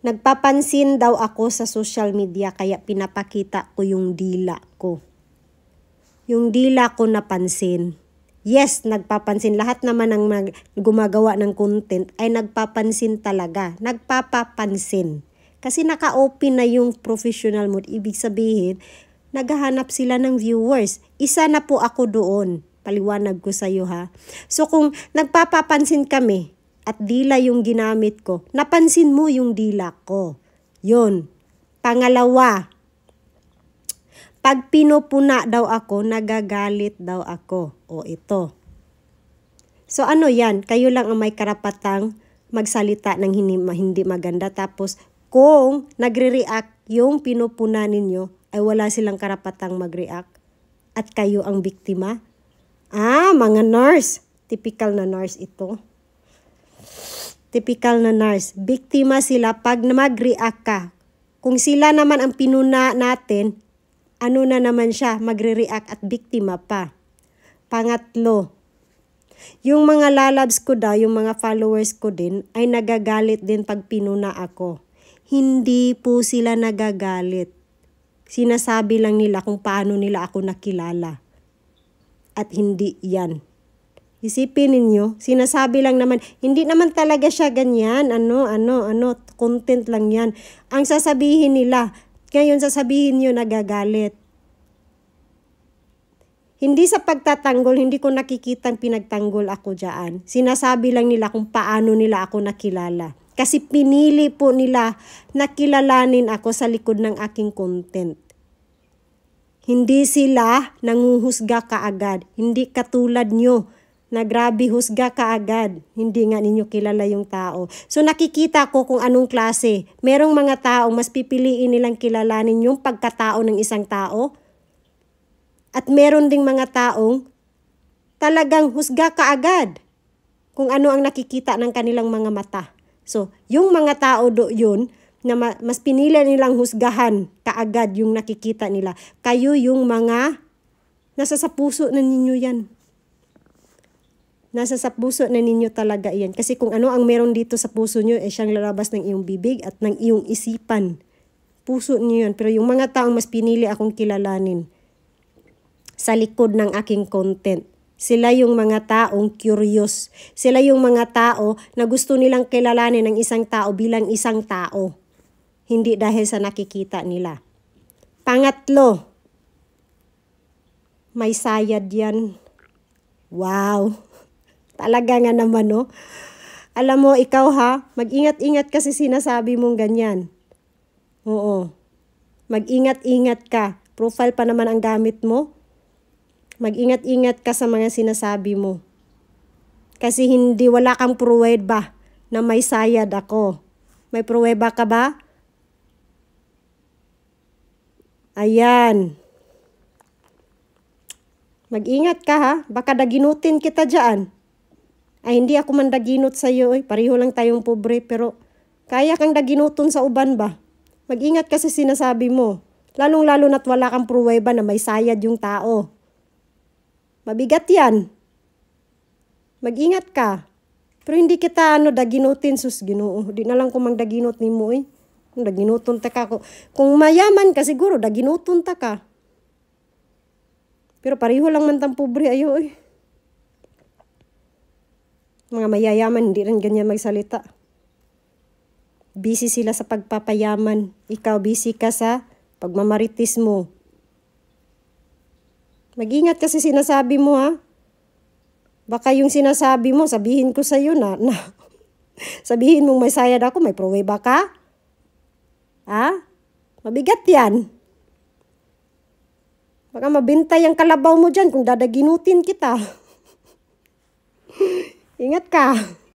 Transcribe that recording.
Nagpapansin daw ako sa social media kaya pinapakita ko yung dila ko. Yung dila ko napansin. Yes, nagpapansin. Lahat naman ng gumagawa ng content ay nagpapansin talaga. Nagpapapansin. Kasi naka-open na yung professional mode. Ibig sabihin, naghahanap sila ng viewers. Isa na po ako doon. Paliwanag ko sa iyo ha. So kung nagpapapansin kami at dila yung ginamit ko, napansin mo yung dila ko. Yun. Pangalawa, pag pinupuna daw ako, nagagalit daw ako. O ito. So ano yan? Kayo lang ang may karapatang magsalita ng hindi maganda. Tapos kung nagre-react yung pinupuna ninyo, ay wala silang karapatang mag-react. At kayo ang biktima. Mga nurse. Typical na nurse ito. Typical na nurse. Biktima sila pag mag-react ka. Kung sila naman ang pinuna natin, ano na naman siya, magre-react at biktima pa. Pangatlo, yung mga lalabs ko daw, yung mga followers ko din, ay nagagalit din pag pinuna ako. Hindi po sila nagagalit. Sinasabi lang nila kung paano nila ako nakilala. At hindi yan. Isipin ninyo, sinasabi lang naman, hindi naman talaga siya ganyan, content lang yan. Ang sasabihin nila, ngayon sasabihin nyo nagagalit. Hindi sa pagtatanggol, hindi ko nakikitang pinagtanggol ako dyan. Sinasabi lang nila kung paano nila ako nakilala. Kasi pinili po nila na kilalanin ako sa likod ng aking content. Hindi sila nanguhusga kaagad. Hindi katulad nyo na grabe husga kaagad. Hindi nga ninyo kilala yung tao. So nakikita ko kung anong klase. Merong mga tao mas pipiliin nilang kilalanin yung pagkatao ng isang tao. At meron ding mga taong talagang husga kaagad kung ano ang nakikita ng kanilang mga mata. So yung mga tao yun, na mas pinili nilang husgahan kaagad yung nakikita nila. Kayo yung mga nasa sa puso na ninyo yan. Nasa sa puso na ninyo talaga yan. Kasi kung ano ang meron dito sa puso nyo, siyang lalabas ng iyong bibig at ng iyong isipan. Puso nyo yan. Pero yung mga taong mas pinili akong kilalanin sa likod ng aking content, sila yung mga taong curious. Sila yung mga tao na gusto nilang kilalanin ng isang tao bilang isang tao. Hindi dahil sa nakikita nila. Pangatlo, may sayad yan. Wow! Talaga nga naman, no? Alam mo, ikaw ha, mag-ingat-ingat kasi sinasabi mong ganyan. Oo. Mag-ingat-ingat ka. Profile pa naman ang gamit mo. Mag-ingat-ingat ka sa mga sinasabi mo. Kasi wala kang pruweba na may sayad ako. May pruweba ka ba? Ayan. Mag-ingat ka ha. Baka daginutin kita dyan. Ay, hindi ako man daginot sa'yo. Pareho lang tayong pobre. Pero kaya kang daginuton sa uban ba? Mag-ingat ka sa sinasabi mo. Lalong-lalo na't wala kang pruweba na may sayad yung tao. Mabigat yan. Mag-ingat ka. Pero hindi kita daginutin, sus Ginoo. Di na lang kung daginot ni mo Kung daginuton ta ka. Kung mayaman ka siguro, daginuton ta ka. Pero pareho lang man tang pobre ayo Mga mayayaman, hindi rin ganyan magsalita. Busy sila sa pagpapayaman. Ikaw busy ka sa pagmamaritis mo. Mag-ingat kasi sinasabi mo ha. Baka yung sinasabi mo, sabihin ko sa'yo na sabihin mong may sayad ako, may pruweba ka? Ha? Mabigat yan. Baka mabintay ang kalabaw mo dyan kung dadaginutin kita. Ingat ka.